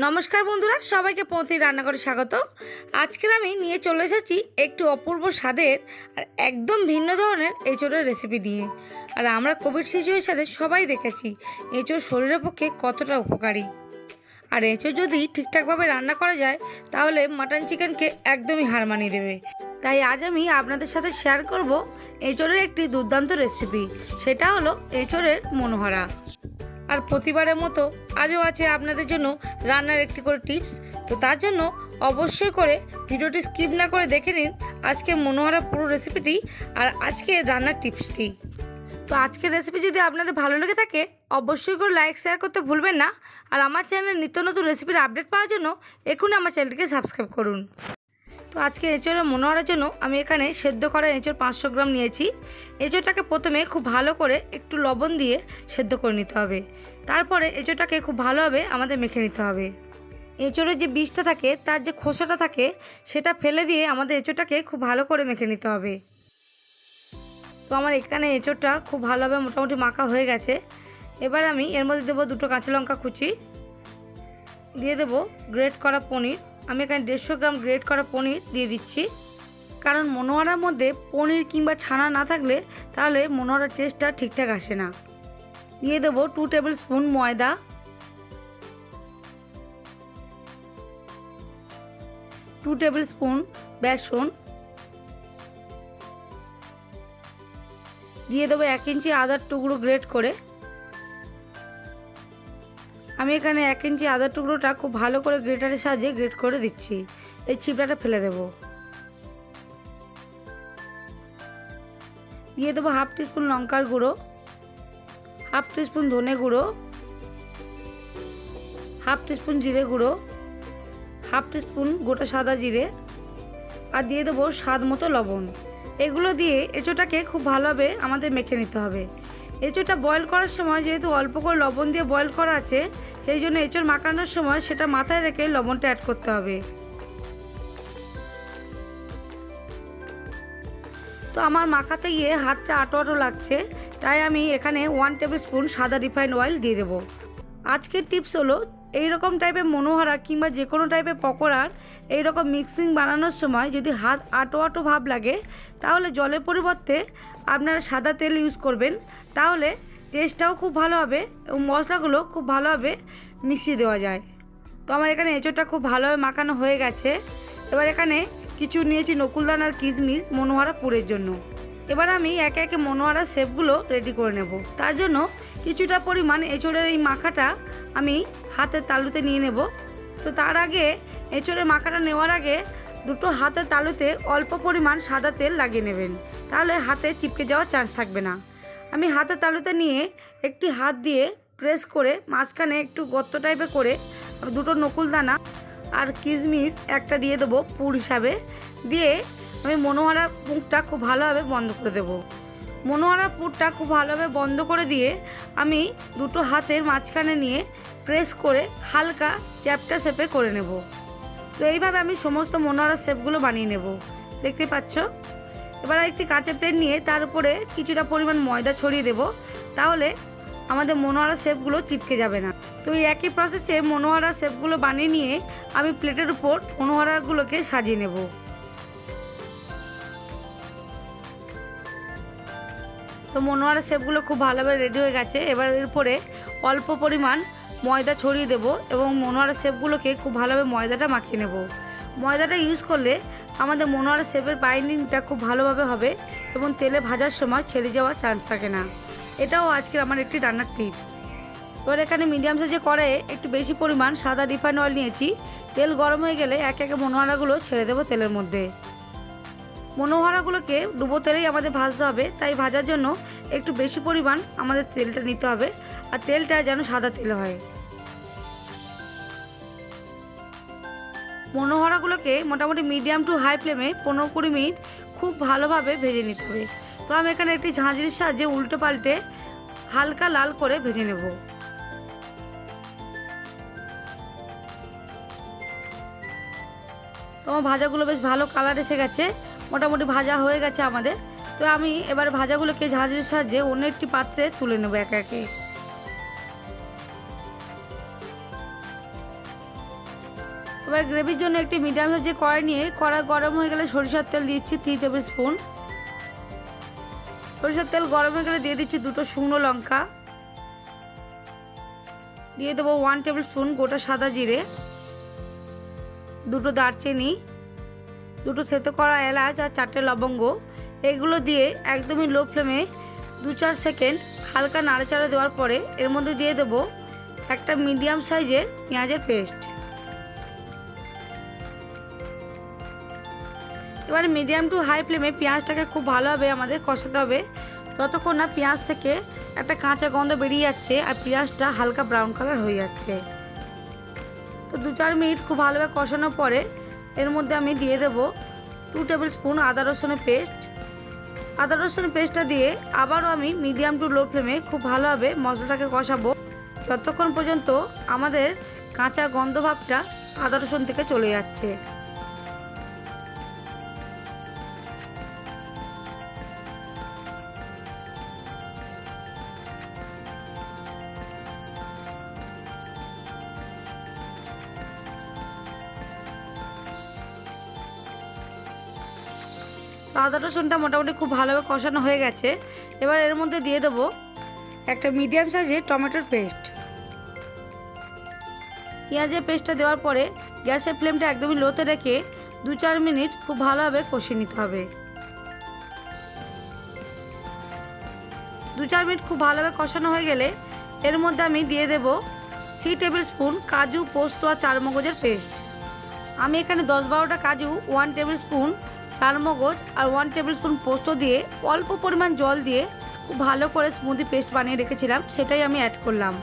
নমস্কার বন্ধুরা, সবাইকে পৌঁছে রান্নাঘরে স্বাগত। আজকের আমি নিয়ে চলে এসেছি একটু অপূর্ব স্বাদের আর একদম ভিন্ন ধরনের এঁচোড়ের রেসিপি নিয়ে। আর আমরা কোভিড সিচুয়েশানে সবাই দেখেছি এঁচোড় শরীরের পক্ষে কতটা উপকারী। আর এঁচোড় যদি ঠিকঠাকভাবে রান্না করা যায় তাহলে মাটন চিকেনকে একদমই হার মানিয়ে দেবে। তাই আজ আমি আপনাদের সাথে শেয়ার করব এঁচোড়ের একটি দুর্দান্ত রেসিপি, সেটা হলো এঁচোড়ের মনোহরা। আর প্রতিবারের মতো আজও আছে আপনাদের জন্য রান্নার একটি করে টিপস। তো তার জন্য অবশ্যই করে ভিডিওটি স্কিপ না করে দেখে নিন আজকে মনোহরা পুরো রেসিপিটি আর আজকে রান্নার টিপসটি। তো আজকের রেসিপি যদি আপনাদের ভালো লেগে থাকে অবশ্যই করে লাইক শেয়ার করতে ভুলবেন না। আর আমার চ্যানেলে নিত্য নতুন রেসিপির আপডেট পাওয়ার জন্য এখনই আমার চ্যানেলটিকে সাবস্ক্রাইব করুন। তো আজকে এঁচোড়ের মনোহরার জন্য আমি এখানে সেদ্ধ করা এঁচোড় 500 গ্রাম নিয়েছি। এঁচোড়টাকে প্রথমে খুব ভালো করে একটু লবণ দিয়ে সেদ্ধ করে নিতে হবে। তারপরে এঁচোড়টাকে খুব ভালোভাবে আমাদের মেখে নিতে হবে। এঁচোড়ের যে বীজটা থাকে, তার যে খোসাটা থাকে, সেটা ফেলে দিয়ে আমাদের এঁচোড়টাকে খুব ভালো করে মেখে নিতে হবে। তো আমার এখানে এঁচোড়টা খুব ভালোভাবে মোটামুটি মাখা হয়ে গেছে। এবার আমি এর মধ্যে দেবো 2টো কাঁচা লঙ্কা কুচি, দিয়ে দেবো গ্রেট করা পনির। আমি এখানে 150 গ্রাম গ্রেট করা পনির দিয়ে দিচ্ছি, কারণ মনোহরার মধ্যে পনির কিংবা ছানা না থাকলে তাহলে মনোহরার টেস্টটা ঠিকঠাক আসে না। দিয়ে দেবো 2 টেবিল স্পুন ময়দা, 2 টেবিল স্পুন বেসন, দিয়ে দেবো 1 ইঞ্চি আদার টুকরো গ্রেট করে। আমি এখানে 1 ইঞ্চি আদার টুকরোটা খুব ভালো করে গ্রেটারের সাহায্যে গ্রেট করে দিচ্ছি। এই চিপড়াটা ফেলে দেব। দিয়ে দেবো 1/2 টিস্পুন লঙ্কার গুঁড়ো, 1/2 টিস্পুন ধনে গুঁড়ো, 1/2 টিস্পুন জিরে গুঁড়ো, 1/2 টিস্পুন গোটা সাদা জিরে, আর দিয়ে দেবো স্বাদ মতো লবণ। এগুলো দিয়ে এঁচোড়টাকে খুব ভালোভাবে আমাদের মেখে নিতে হবে। এঁচোড়টা বয়েল করার সময় যেহেতু অল্প করে লবণ দিয়ে বয়েল করা আছে, সেই জন্য এঁচোড় মাখানোর সময় সেটা মাথায় রেখে লবণটা অ্যাড করতে হবে। তো আমার মাখাতে গিয়ে হাতটা আটো আটো লাগছে, তাই আমি এখানে 1 টেবিল স্পুন সাদা রিফাইন্ড অয়েল দিয়ে দেবো। আজকের টিপস হলো এইরকম টাইপের মনোহরা কিংবা যে কোনো টাইপের পকোড়ার এইরকম মিক্সিং বানানোর সময় যদি হাত আটো আটো ভাব লাগে তাহলে জলের পরিবর্তে আপনারা সাদা তেল ইউজ করবেন, তাহলে টেস্টটাও খুব ভালো হবে এবং মশলাগুলো খুব ভালোভাবে মিশিয়ে দেওয়া যায়। তো আমার এখানে এঁচোড়টা খুব ভালোভাবে মাখানো হয়ে গেছে। এবার এখানে কিছু নিয়েছি নকুলদানা আর কিশমিশ মনোহরা পুরের জন্য। এবার আমি একে একে মনোহরা শেপগুলো রেডি করে নেব। তার জন্য কিছুটা পরিমাণ এঁচোড়ের এই মাখাটা আমি হাতের তালুতে নিয়ে নেব। তো তার আগে এঁচোড়ের মাখাটা নেওয়ার আগে 2টো হাতের তালুতে অল্প পরিমাণ সাদা তেল লাগিয়ে নেবেন, তাহলে হাতে চিপকে যাওয়ার চান্স থাকবে না। আমি হাতের তালুতে নিয়ে একটি হাত দিয়ে প্রেস করে মাঝখানে একটু গর্ত টাইপের করে 2টো নকুলদানা আর কিশমিশ একটা দিয়ে দেবো পুর হিসাবে। দিয়ে আমি মনোহরার মুখটা খুব ভালোভাবে বন্ধ করে দেব। মনোহরার পুরটা খুব ভালোভাবে বন্ধ করে দিয়ে আমি 2টো হাতের মাঝখানে নিয়ে প্রেস করে হালকা চ্যাপটা শেপে করে নেব। তো এইভাবে আমি সমস্ত মনোহরার শেপগুলো বানিয়ে নেব, দেখতে পাচ্ছ। এবার একটি কাঁচের প্লেট নিয়ে তার উপরে কিছুটা পরিমাণ ময়দা ছড়িয়ে দেব, তাহলে আমাদের মনোহরা শেপগুলো চিপকে যাবে না। তো এই একই প্রসেসে মনোহরা শেপগুলো বানিয়ে নিয়ে আমি প্লেটের উপর মনোহরাগুলোকে সাজিয়ে নেব। তো মনোহরা শেপগুলো খুব ভালোভাবে রেডি হয়ে গেছে। এবার এর উপরে অল্প পরিমাণ ময়দা ছড়িয়ে দেব এবং মনোহরা শেপগুলোকে খুব ভালোভাবে ময়দাটা মাখিয়ে নেব। ময়দাটা ইউজ করলে আমাদের মনোহরা শেপের বাইন্ডিংটা খুব ভালোভাবে হবে এবং তেলে ভাজার সময় ছেড়ে যাওয়ার চান্স থাকে না। এটাও আজকের আমার একটি রান্নার টিপস। এবার এখানে মিডিয়াম সাইজে কড়াইয়ে একটু বেশি পরিমাণ সাদা রিফাইন্ড অয়েল নিয়েছি। তেল গরম হয়ে গেলে একে একে মনোহরাগুলো ছেড়ে দেবো তেলের মধ্যে। মনোহরাগুলোকে ডুবো তেলেই আমাদের ভাজতে হবে, তাই ভাজার জন্য একটু বেশি পরিমাণ আমাদের তেলটা নিতে হবে, আর তেলটা যেন সাদা তেল হয়। মনোহরাগুলোকে মোটামুটি মিডিয়াম টু হাই ফ্লেমে 15-20 মিনিট খুব ভালোভাবে ভেজে নিতে হবে। তো আমি এখানে একটি ঝাঁঝরির সাহায্যে উল্টে পাল্টে হালকা লাল করে ভেজে নেব। তো আমার ভাজাগুলো বেশ ভালো কালার এসে গেছে, মোটামুটি ভাজা হয়ে গেছে আমাদের। তো আমি এবার ভাজাগুলোকে ঝাঁঝরির সাহায্যে অন্য একটি পাত্রে তুলে নেব একে একে। এবার গ্রেভির জন্য একটি মিডিয়াম সাইজের কড়াই নিয়ে কড়াই গরম হয়ে গেলে সরিষার তেল দিচ্ছি 3 টেবিল স্পুন। সরিষার তেল গরম হয়ে গেলে দিয়ে দিচ্ছি 2টো শুকনো লঙ্কা, দিয়ে দেবো 1 টেবিল স্পুন গোটা সাদা জিরে, 2টো দারচিনি, 2টো থেতো করা এলাচ আর 4টে লবঙ্গ। এগুলো দিয়ে একদমই লো ফ্লেমে 2-4 সেকেন্ড হালকা নাড়াচাড়া দেওয়ার পরে এর মধ্যে দিয়ে দেবো একটা মিডিয়াম সাইজের পেঁয়াজের পেস্ট। এবার মিডিয়াম টু হাই ফ্লেমে পেঁয়াজটাকে খুব ভালোভাবে আমাদের কষাতে হবে, যতক্ষণ না পেঁয়াজ থেকে একটা কাঁচা গন্ধ বেরিয়ে যাচ্ছে আর পেঁয়াজটা হালকা ব্রাউন কালার হয়ে যাচ্ছে। তো 2-4 মিনিট খুব ভালোভাবে কষানোর পরে এর মধ্যে আমি দিয়ে দেবো 2 টেবিল স্পুন আদা রসুনের পেস্ট। আদা রসুনের পেস্টটা দিয়ে আবারও আমি মিডিয়াম টু লো ফ্লেমে খুব ভালোভাবে মশলাটাকে কষাবো, যতক্ষণ পর্যন্ত আমাদের কাঁচা গন্ধ ভাবটা আদা রসুন থেকে চলে যাচ্ছে। আদা রসুনটা মোটামুটি খুব ভালোভাবে কষানো হয়ে গেছে। এবার এর মধ্যে দিয়ে দেবো একটা মিডিয়াম সাইজের টমেটোর পেস্ট। পেঁয়াজের পেস্টটা দেওয়ার পরে গ্যাসের ফ্লেমটা একদমই লোতে রেখে 2-4 মিনিট খুব ভালোভাবে কষিয়ে নিতে হবে। 2-4 মিনিট খুব ভালোভাবে কষানো হয়ে গেলে এর মধ্যে আমি দিয়ে দেবো 3 টেবিল স্পুন কাজু, পোস্ত আর চারমগজের পেস্ট। আমি এখানে 10-12টা কাজু, 1 টেবিল স্পুন চারমগজ আর 1 টেবিল স্পুন পোস্ত দিয়ে অল্প পরিমাণ জল দিয়ে খুব ভালো করে স্মুদি পেস্ট বানিয়ে রেখেছিলাম, সেটাই আমি অ্যাড করলাম।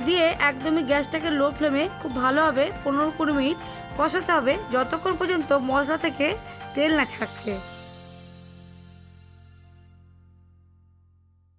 দিয়ে একদমই গ্যাসটাকে লো ফ্লেমে খুব ভালোভাবে 15-20 মিনিট কষাতে হবে, যতক্ষণ পর্যন্ত মশলা থেকে তেল না ছাড়ছে।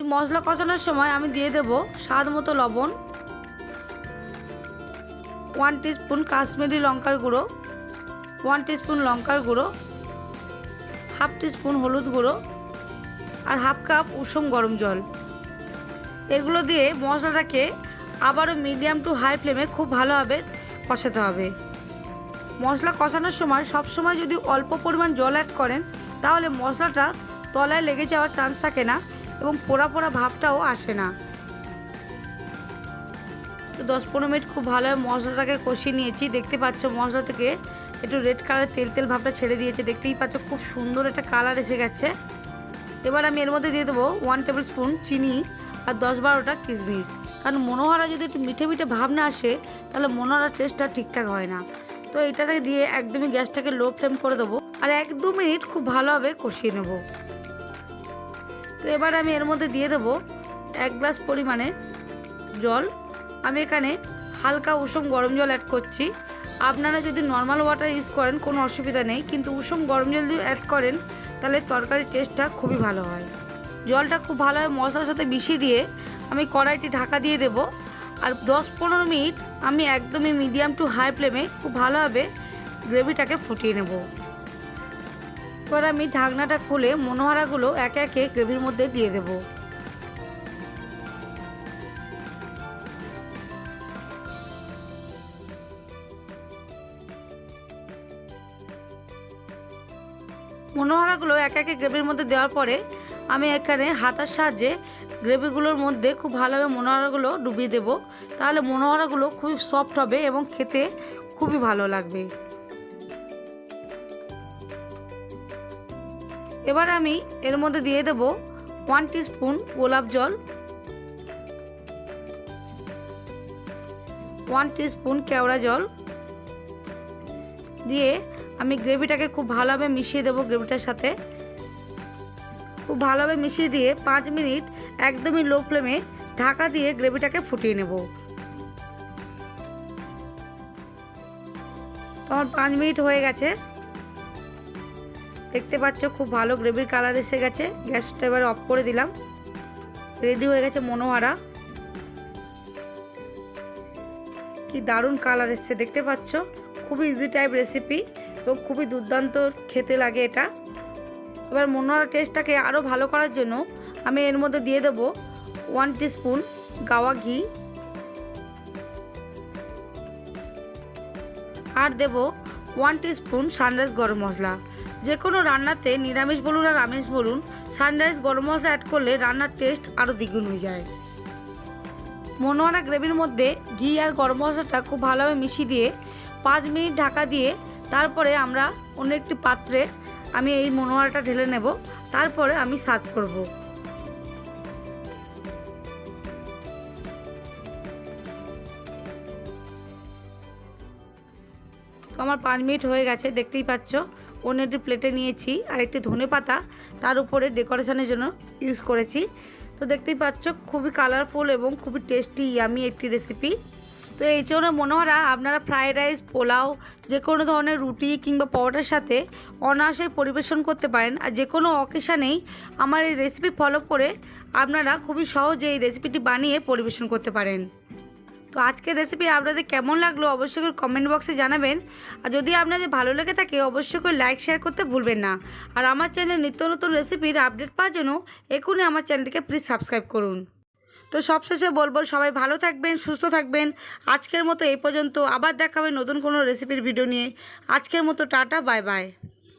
মশলা কষানোর সময় আমি দিয়ে দেব স্বাদ মতো লবণ, 1 টিস্পুন কাশ্মীরি লঙ্কার গুঁড়ো, 1 টিস্পুন লঙ্কার গুঁড়ো, 1/2 টিস্পুন হলুদ গুঁড়ো আর 1/2 কাপ উষুম গরম জল। এগুলো দিয়ে মশলাটাকে আবারও মিডিয়াম টু হাই ফ্লেমে খুব ভালোভাবে কষাতে হবে। মশলা কষানোর সময় সবসময় যদি অল্প পরিমাণ জল অ্যাড করেন তাহলে মশলাটা তলায় লেগে যাওয়ার চান্স থাকে না এবং পোড়া পোড়া ভাবটাও আসে না। তো 10-15 মিনিট খুব ভালোভাবে মশলাটাকে কষিয়ে নিয়েছি। দেখতে পাচ্ছ মশলা থেকে একটু রেড কালার তেল তেল ভাবটা ছেড়ে দিয়েছে, দেখতেই পাচ্ছ খুব সুন্দর একটা কালার এসে গেছে। এবার আমি এর মধ্যে দিয়ে দেবো 1 টেবিল স্পুন চিনি আর 10-12টা কিশমিশ, কারণ মনোহরা যদি একটু মিঠে মিঠে ভাব না আসে তাহলে মনোহরার টেস্টটা ঠিকঠাক হয় না। তো এটাকে দিয়ে একদমই গ্যাসটাকে লো ফ্লেম করে দেবো আর 1-2 মিনিট খুব ভালোভাবে কষিয়ে নেব। তো এবার আমি এর মধ্যে দিয়ে দেবো 1 গ্লাস পরিমাণে জল। আমি এখানে হালকা উষুম গরম জল অ্যাড করছি। আপনারা যদি নর্মাল ওয়াটার ইউজ করেন কোনো অসুবিধা নেই, কিন্তু উষুম গরম জল দিয়ে অ্যাড করেন তাহলে তরকারির টেস্টটা খুবই ভালো হয়। জলটা খুব ভালোভাবে মশলার সাথে মিশিয়ে দিয়ে আমি কড়াইটি ঢাকা দিয়ে দেব আর 10-15 মিনিট আমি একদমই মিডিয়াম টু হাই ফ্লেমে খুব ভালোভাবে গ্রেভিটাকে ফুটিয়ে নেব। এবার আমি ঢাকনাটা খুলে মনোহারাগুলো একে একে গ্রেভির মধ্যে দিয়ে দেব। মনোহারাগুলো একে একে গ্রেভির মধ্যে দেওয়ার পরে আমি এখানে হাতার সাহায্যে গ্রেভিগুলোর মধ্যে খুব ভালোভাবে মনোহারাগুলো ডুবিয়ে দেব, তাহলে মনোহারাগুলো খুব সফট হবে এবং খেতে খুবই ভালো লাগবে। এবার আমি এর মধ্যে দিয়ে দেব 1 টিস্পুন গোলাপ জল, 1 টিস্পুন কেওড়া জল দিয়ে আমি গ্রেভিটাকে খুব ভালোভাবে মিশিয়ে দেবো। গ্রেভিটার সাথে খুব ভালোভাবে মিশিয়ে দিয়ে 5 মিনিট একদমই লো ফ্লেমে ঢাকা দিয়ে গ্রেভিটাকে ফুটিয়ে নেব। তো আমার 5 মিনিট হয়ে গেছে, দেখতে পাচ্ছ খুব ভালো গ্রেভির কালার এসে গেছে। গ্যাসটা এবার অফ করে দিলাম। রেডি হয়ে গেছে মনোহারা। কি দারুণ কালার এসছে দেখতে পাচ্ছ। খুবই ইজি টাইপ রেসিপি এবং খুবই দুর্দান্ত খেতে লাগে এটা। এবার মনোহারা টেস্টটাকে আরও ভালো করার জন্য আমি এর মধ্যে দিয়ে দেব 1 টিস্পুন গাওয়া ঘি আর দেব 1 টিস্পুন সানরাইজ গরম মশলা। যে কোনো রান্নাতে নিরামিষ বলুন আর আমিষ বলুন, সানরাইজ গরম মশলা অ্যাড করলে রান্নার টেস্ট আরও দ্বিগুণ হয়ে যায়। মনোহারা গ্রেভির মধ্যে ঘি আর গরম মশলাটা খুব ভালোভাবে মিশিয়ে দিয়ে 5 মিনিট ঢাকা দিয়ে তারপরে আমরা অন্য একটি পাত্রে আমি এই মনোহারাটা ঢেলে নেব। তারপরে আমি সার্ভ করব। তো আমার 5 মিনিট হয়ে গেছে, দেখতেই পাচ্ছ। অন্য একটি প্লেটে নিয়েছি আর একটি ধনেপাতা তার উপরে ডেকোরেশনের জন্য ইউজ করেছি। তো দেখতেই পাচ্ছ খুবই কালারফুল এবং খুবই টেস্টি আমি একটি রেসিপি। তো এই জন্য মনোহারা আপনারা ফ্রায়েড রাইস, পোলাও, যে কোনো ধরনের রুটি কিংবা পরোটার সাথে অনায়াসে পরিবেশন করতে পারেন। আর যে কোনো অকেশানেই আমার এই রেসিপি ফলো করে আপনারা খুবই সহজে এই রেসিপিটি বানিয়ে পরিবেশন করতে পারেন। তো আজকের রেসিপি আপনাদের কেমন লাগলো অবশ্যই করে কমেন্ট বক্সে জানাবেন। আর যদি আপনাদের ভালো লেগে থাকে অবশ্যই করে লাইক শেয়ার করতে ভুলবেন না। আর আমার চ্যানেলে নিত্য নতুন রেসিপির আপডেট পাওয়ার জন্য এখনই আমার চ্যানেলটিকে প্লিজ সাবস্ক্রাইব করুন। তো সবশেষে বলবো সবাই ভালো থাকবেন, সুস্থ থাকবেন। আজকের মতো এই পর্যন্ত, আবার দেখা হবে নতুন কোনো রেসিপির ভিডিও নিয়ে। আজকের মতো টাটা, বাই বাই।